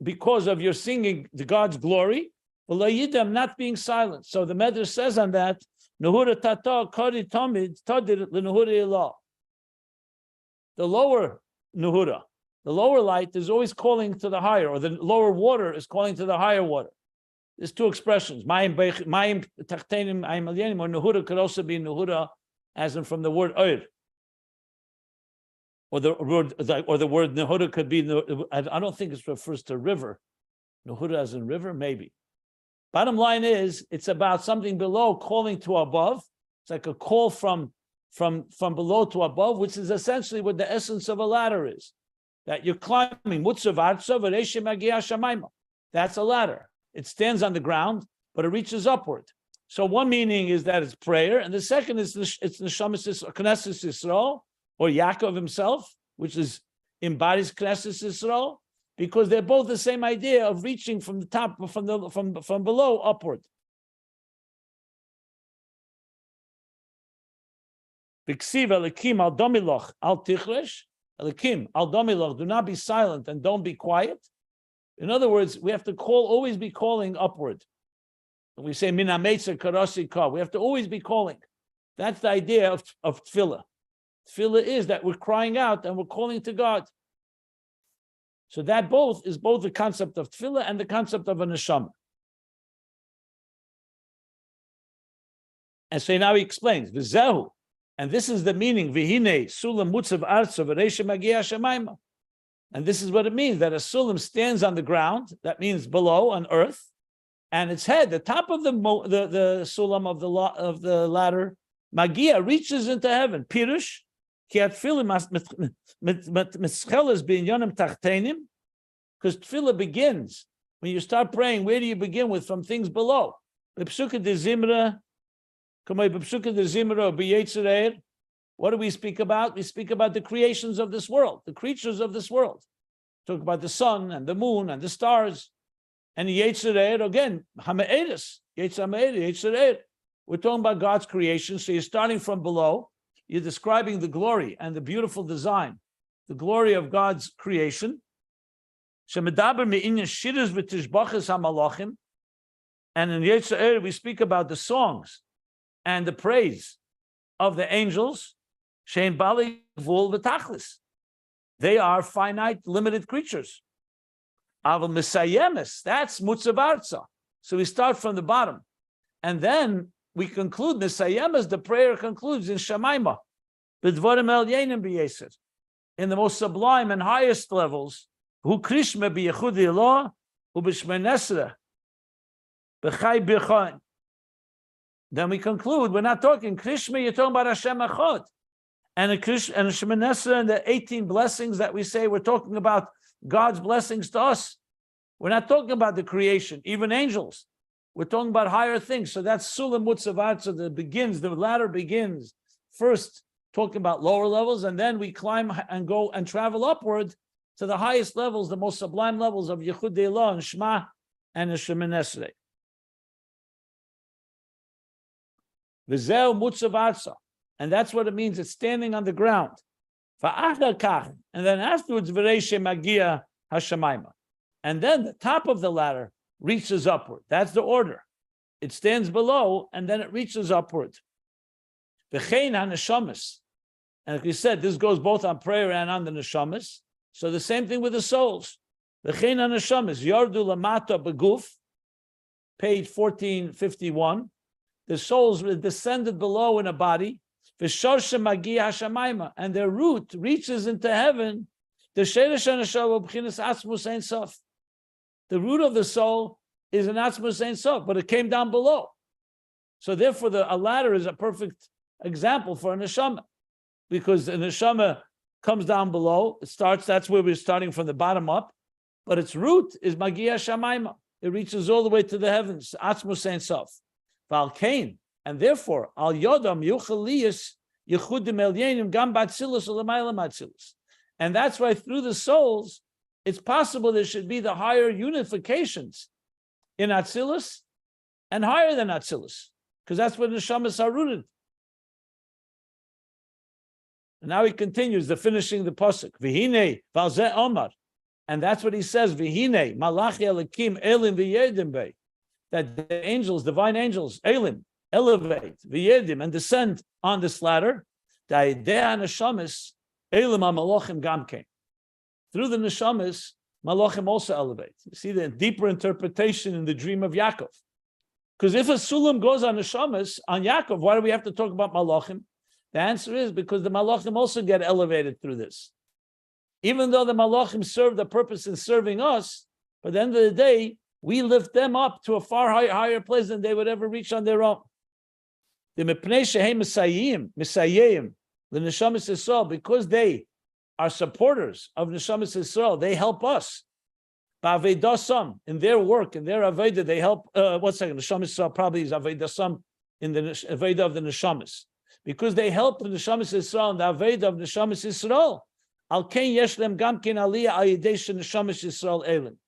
because of your singing the God's glory, V'lo Yidon, not being silent. So the Medrash says on that, Nehura Tata Kari Tamid Tadir L'Nehura Ilah. The lower Nehura, the lower light is always calling to the higher, or the lower water is calling to the higher water. There's two expressions. Mayim Tachtenim Ayim Alyenim, or Nehura could also be Nehura, as in from the word Oir. Or the word Nehura could be, I don't think it refers to river. Nehura as in river, maybe. Bottom line is, it's about something below calling to above. It's like a call from below to above, which is essentially what the essence of a ladder is. That you're climbing. That's a ladder. It stands on the ground, but it reaches upward. So one meaning is that it's prayer, and the second is it's Neshamas Knesset Yisrael, or Yaakov himself, which embodies Knesset Yisrael. Because they're both the same idea of reaching from the top, from below upward. B'ksiv Elikim al domiloch al tichresh, Elikim al domiloch, do not be silent and don't be quiet. In other words, we have to always be calling upward. When we say min hameitzer karasi ka, we have to always be calling. That's the idea of tefillah. Tefillah is that we're crying out and we're calling to God. So that is both the concept of tefillah and the concept of a neshama. And so now he explains, v'zehu, and this is the meaning, v'hine sulam mutzav artzav v'reisha magia shemaima. And this is what it means, that a sulam stands on the ground, that means below, on earth, and its head, the top of the sulam of the ladder, magia, reaches into heaven. Pirush, because tefillah begins when you start praying. Where do you begin with? From things below. What do we speak about? We speak about the creations of this world, the creatures of this world. Talk about the sun and the moon and the stars. And the Yotzer, again, Ha'me'eres, Yotzer. We're talking about God's creation. So you're starting from below. You're describing the glory and the beautiful design, the glory of God's creation. And in Yotzer we speak about the songs and the praise of the angels. They are finite, limited creatures. Aval Misayemis, that's Mutzavarza. So we start from the bottom. And then we conclude, Misayemis, the prayer concludes in Shemaima. In the most sublime and highest levels, Hu Krishma b'Yechudi Allah, Hu b'Shmenesra, b'Chai b'Chon. Then we conclude, we're not talking Krishma, you're talking about Hashem Echad. And the Shmenesra and the 18 blessings that we say, we're talking about God's blessings to us. We're not talking about the creation, even angels. We're talking about higher things. So that's Sulam Mutzavarza, the ladder begins first talking about lower levels, and then we climb and go and travel upward to the highest levels, the most sublime levels of Yechud Elah and Shema and the Shemoneh. V'zeu Mutzavarza. And that's what it means. It's standing on the ground. And then afterwards, V'reishe Magia Hashemayma. And then the top of the ladder reaches upward. That's the order. It stands below, and then it reaches upward. V'chein ha-neshamas. And like we said, this goes both on prayer and on the neshamas. So the same thing with the souls. V'chein ha-neshamas. Yardu lamata beguf. Page 1451. The souls were descended below in a body. V'shosha magi hashamayma. And their root reaches into heaven. The sheresh ha-neshav b'chinas atzmus ein sof. The root of the soul is an atzmus ein sof, but it came down below. So therefore, a ladder is a perfect example for a neshama, because the neshama comes down below. It starts. That's where we're starting from the bottom up, but its root is magia shamayma. It reaches all the way to the heavens. Atzmus ein sof. Valkain, and therefore al yodam yuchaliyas yechudim elyenim gam batzilus u'lemayla matzilus. And that's why through the souls, it's possible there should be the higher unifications in Atzilus and higher than Atzilus, because that's where the neshamas are rooted. And now he continues, finishing the pasuk. V'hinei valzeh omar, and that's what he says. V'hinei malachi elikim elim v'yedim bei, that the angels, divine angels, elim, elevate v'yedim and descend on this ladder. Da'idei neshamas elim ha-malachim gamkein. Through the neshamas, malachim also elevate. You see the deeper interpretation in the dream of Yaakov. Because if a sulam goes on neshamas, on Yaakov, why do we have to talk about malachim? The answer is because the malachim also get elevated through this. Even though the malachim serve the purpose in serving us, but at the end of the day, we lift them up to a far higher place than they would ever reach on their own. The mipnei shehem misayim, the neshamas Yisrael, because they are supporters of Neshamas Yisrael. They help us. Ba'aveidasam, in their work, in their Aveda, they help, one second, Neshamas Yisrael probably is Aveidasam in the Aveda of the Neshamas. Because they help the Neshamas Yisrael and the Aveda of Neshamas Yisrael. Al-Ken Yeshlem Gamkin Aliyah Ayidesha Neshamas Yisrael Elim.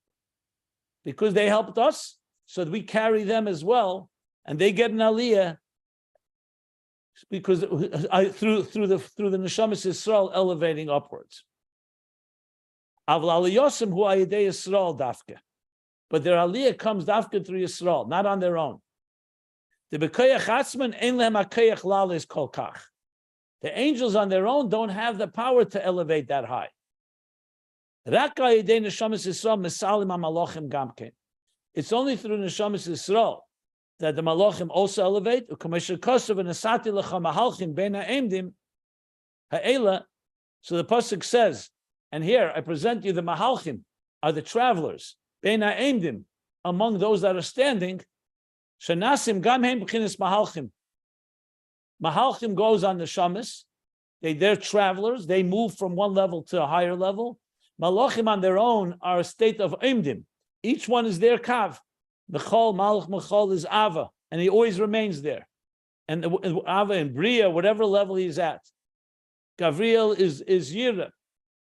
Because they helped us, so that we carry them as well, and they get an Aliyah because through the neshamas Yisrael elevating upwards. But their aliyah comes dafka through Yisrael, not on their own. The angels on their own don't have the power to elevate that high. It's only through neshamas Yisrael that the malachim also elevate. So the pasuk says, and here I present you the mahalchim are the travelers, among those that are standing. Mahalchim goes on the shamas. They're travelers. They move from one level to a higher level. Malachim on their own are a state of imdim. Each one is their kav. Mechol, Malach Mechol is Ava, and he always remains there. And Ava and Bria, whatever level he's at. Gavriel is Yira.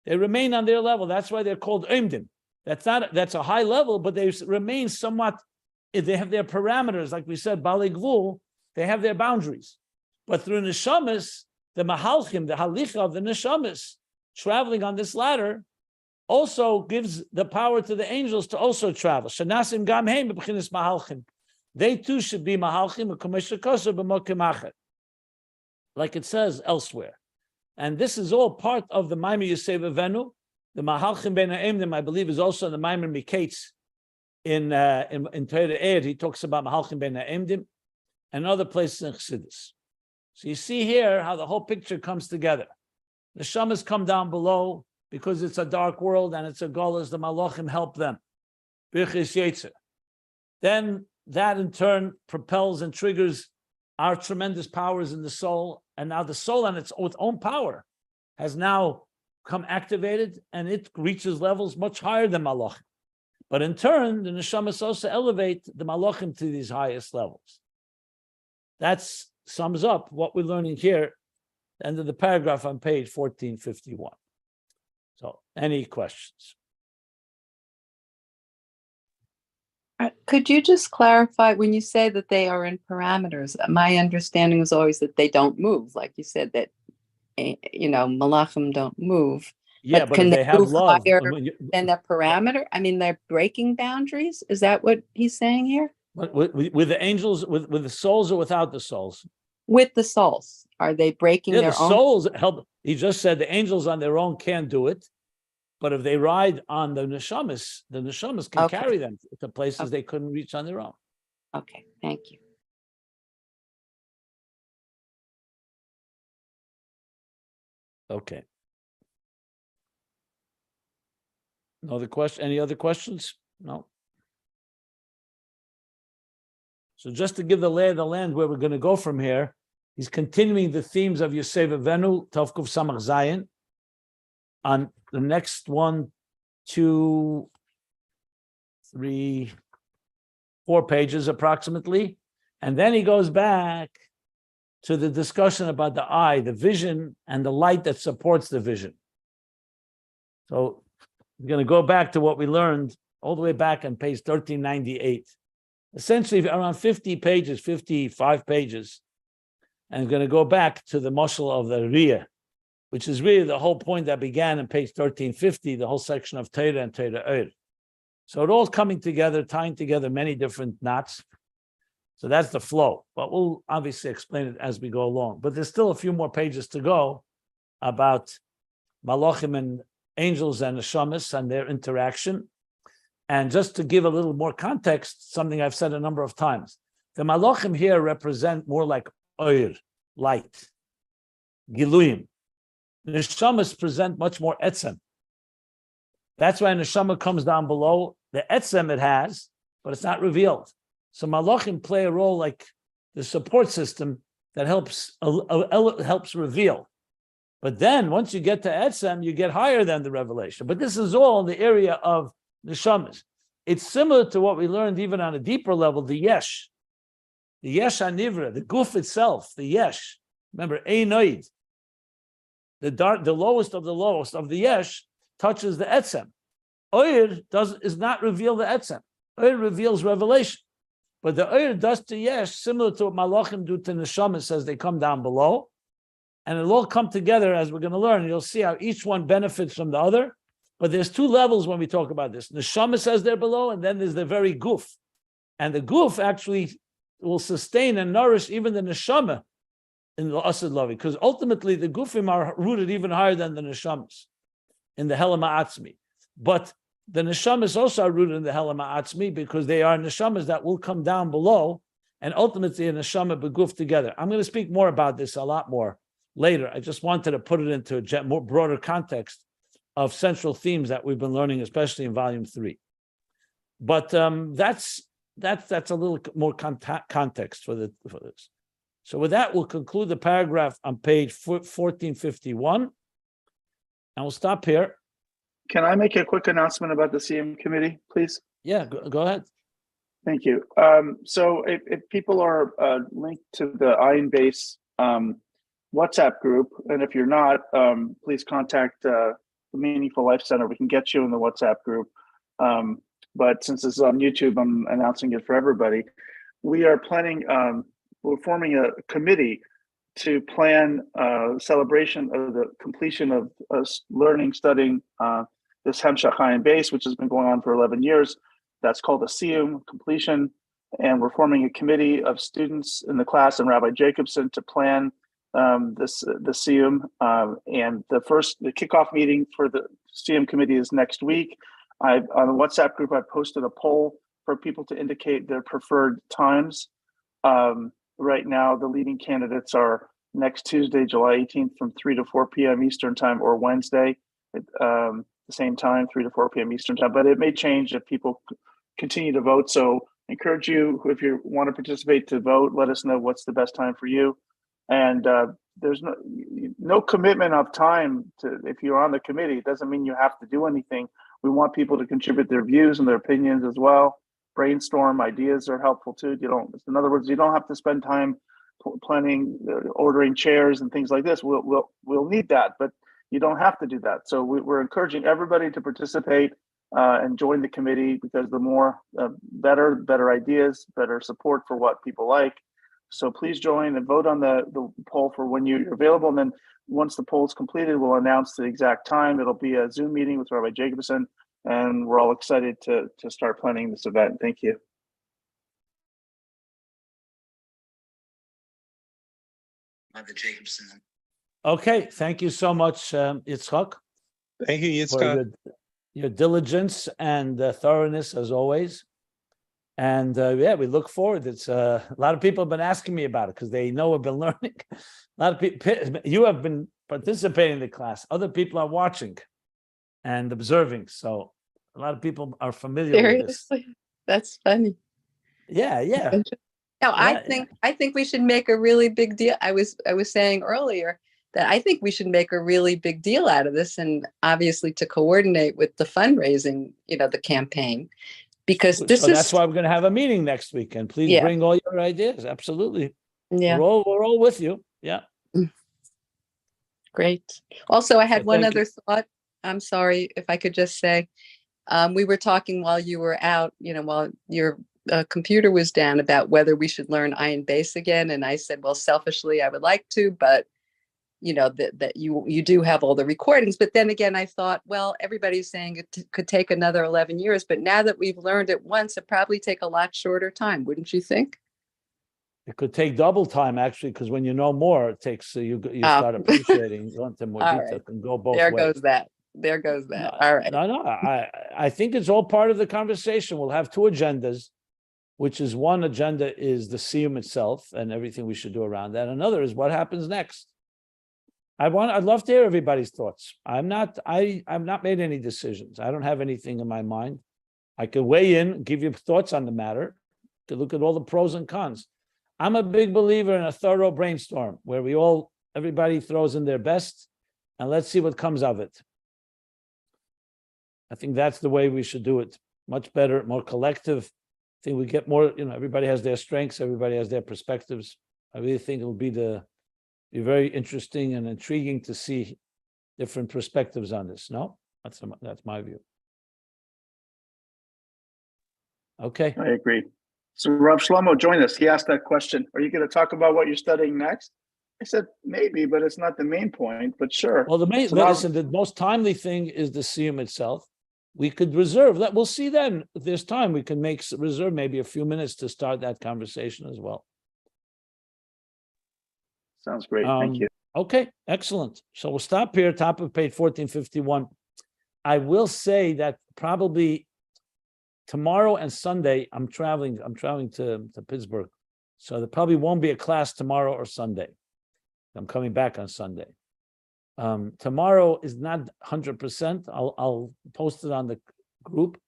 They remain on their level. That's why they're called Oimdim. That's a high level, but they remain somewhat, they have their parameters, like we said, Bali Gvul, they have their boundaries. But through Neshamas, the Mahalchim, the Halicha of the Neshamas, traveling on this ladder, also gives the power to the angels to also travel. Shanasim Gamheim b'chinas Mahalchim. They too should be Mahalchim, like it says elsewhere. And this is all part of the Maimon Yosef Avenu. The Mahalchim Ben Ha'emdim, I believe, is also in the Maimon Miketz in Torah Eid. He talks about Mahalchim Ben Ha'emdim and other places in Chassidus. So you see here how the whole picture comes together. The Shamas come down below because it's a dark world and it's a Golas. The Malachim help them. Birchis Yotzer. Then that in turn propels and triggers our tremendous powers in the soul. And now the soul on its own power has now come activated and it reaches levels much higher than Malachim. But in turn, the Neshamas also elevate the Malachim to these highest levels. That sums up what we're learning here, the end of the paragraph on page 1451. So, any questions? Could you just clarify when you say that they are in parameters? My understanding was always that they don't move, like you said, that Malachim don't move. Yeah, but if they have love, than the parameter. I mean, they're breaking boundaries. Is that what he's saying here? With the angels, with the souls or without the souls? With the souls, are they breaking their own? Souls help. He just said the angels on their own can't do it, but if they ride on the neshamas can carry them to places they couldn't reach on their own. Okay, thank you. Okay. Any other questions? No. So just to give the lay of the land where we're going to go from here, he's continuing the themes of Yosef Avenu, Tavkuf Samach Zayin, on the next 1, 2, 3, 4 pages approximately. And then he goes back to the discussion about the eye, the vision, and the light that supports the vision. So we're going to go back to what we learned all the way back on page 1398. Essentially around 50 pages, 55 pages, and going to go back to the Moshel of the Riyah, which is really the whole point that began in page 1350, the whole section of Torah and Torah Eir. So it all coming together, tying together many different knots. So that's the flow, but we'll obviously explain it as we go along. But there's still a few more pages to go about Malachim and angels and Neshamas and their interaction. And just to give a little more context, something I've said a number of times, the Malachim here represent more like Oir, light, Giluyim. Neshamas present much more Etzem. That's why Neshama comes down below. The Etzem it has, but it's not revealed. So Malachim play a role like the support system that helps reveal. But then once you get to Etzem, you get higher than the revelation. But this is all in the area of Neshamas. It's similar to what we learned even on a deeper level, the Yesh. The Yesh HaNivra, the Guf itself, the Yesh. Remember, Einoid. The lowest of the Yesh touches the Etzem. Oir is not reveal the Etzem. Oir reveals revelation. But the Oir does to Yesh, similar to what Malachim do to Neshamas as they come down below. And it'll all come together as we're going to learn. You'll see how each one benefits from the other. But there's 2 levels when we talk about this. Neshama says they're below, and then there's the very guf. And the guf actually will sustain and nourish even the neshama in the Asad Lavi, because ultimately the gufim are rooted even higher than the neshamas in the Helam Ha'atzmi. But the neshamas also are rooted in the Helam Ha'atzmi because they are neshamas that will come down below, and ultimately a neshama beguf together. I'm going to speak more about this a lot more later. I just wanted to put it into a more broader context of central themes that we've been learning, especially in volume 3. But that's a little more context for this. So with that, we'll conclude the paragraph on page 1451, and we'll stop here. Can I make a quick announcement about the CM committee, please? Yeah, go ahead. Thank you. So if people are linked to the Ayin Beis WhatsApp group. And if you're not, please contact the Meaningful Life Center. We can get you in the WhatsApp group. But since it's on YouTube, I'm announcing it for everybody. We are planning, we're forming a committee to plan celebration of the completion of us studying this Hemshach Ayin Beis, which has been going on for 11 years. That's called a siyum, completion. And we're forming a committee of students in the class and Rabbi Jacobson to plan the siyum. And the kickoff meeting for the siyum committee is next week. On the WhatsApp group, I've posted a poll for people to indicate their preferred times. Right now, the leading candidates are next Tuesday, July 18th from 3 to 4 p.m. Eastern time, or Wednesday at the same time, 3 to 4 p.m. Eastern time. But it may change if people continue to vote. So I encourage you, if you want to participate, to vote. Let us know what's the best time for you. And there's no commitment of time to, if you're on the committee, it doesn't mean you have to do anything. We want people to contribute their views and their opinions as well. Brainstorm ideas are helpful too. In other words, you don't have to spend time planning, ordering chairs and things like this. We'll need that, but you don't have to do that. So we're encouraging everybody to participate and join the committee, because the more better ideas, better support for what people like. So please join and vote on the poll for when you're available. And then once the poll is completed, we'll announce the exact time. It'll be a Zoom meeting with Rabbi Jacobson, and we're all excited to start planning this event. Thank you. Rabbi Jacobson. Okay, thank you so much, Yitzchak. Thank you, Yitzchak. For your diligence and thoroughness as always. And yeah, we look forward. It's a lot of people have been asking me about it because they know we've been learning. A lot of people, you have been participating in the class. Other people are watching and observing. So a lot of people are familiar with this. Seriously, that's funny. Yeah. No, I think we should make a really big deal. I was saying earlier that I think we should make a really big deal out of this, and obviously to coordinate with the fundraising, the campaign, because that's why we're going to have a meeting next week. And please bring all your ideas. Absolutely. Yeah, we're all with you. Yeah. Great. Also, I had one other thought. I'm sorry, if I could just say, we were talking while you were out, while your computer was down, about whether we should learn Ayin Beis again. And I said, well, selfishly, I would like to, but that you do have all the recordings. But then again, I thought, well, everybody's saying it could take another 11 years. But now that we've learned it once, it probably take a lot shorter time. Wouldn't you think? It could take double time, actually, because when you know more, it takes you start appreciating, you want them more detail. Right. Can go both ways. There goes that. No, all right. No. I think it's all part of the conversation. We'll have two agendas, which is one agenda is the siyum itself and everything we should do around that. Another is what happens next. I'd love to hear everybody's thoughts. I've not made any decisions. I don't have anything in my mind. I could weigh in, give you thoughts on the matter, to look at all the pros and cons. I'm a big believer in a thorough brainstorm where everybody throws in their best, and let's see what comes of it. I think that's the way we should do it. Much better, more collective. I think we get more, everybody has their strengths, everybody has their perspectives. I really think it will be very interesting and intriguing to see different perspectives on this. No, that's my view. Okay. I agree. So Rav Shlomo joined us. He asked that question. Are you going to talk about what you're studying next? I said, maybe, but it's not the main point, but sure. Well, the most timely thing is the siyum itself. We could reserve that. We'll see then. If there's time, we can reserve maybe a few minutes to start that conversation as well. Sounds great. Thank you. Okay, excellent. So we'll stop here, top of page 1451. I will say that probably tomorrow and Sunday, I'm traveling to Pittsburgh. So there probably won't be a class tomorrow or Sunday. I'm coming back on Sunday. Tomorrow is not 100%. I'll post it on the group,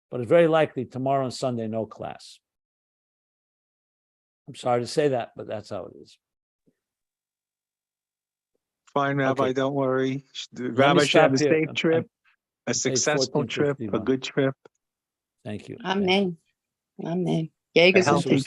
but it's very likely tomorrow and Sunday, no class. I'm sorry to say that, but that's how it is. Fine, Rabbi, don't worry. Rabbi should have a safe trip, a successful trip, a good trip. Thank you. Amen. A healthy trip.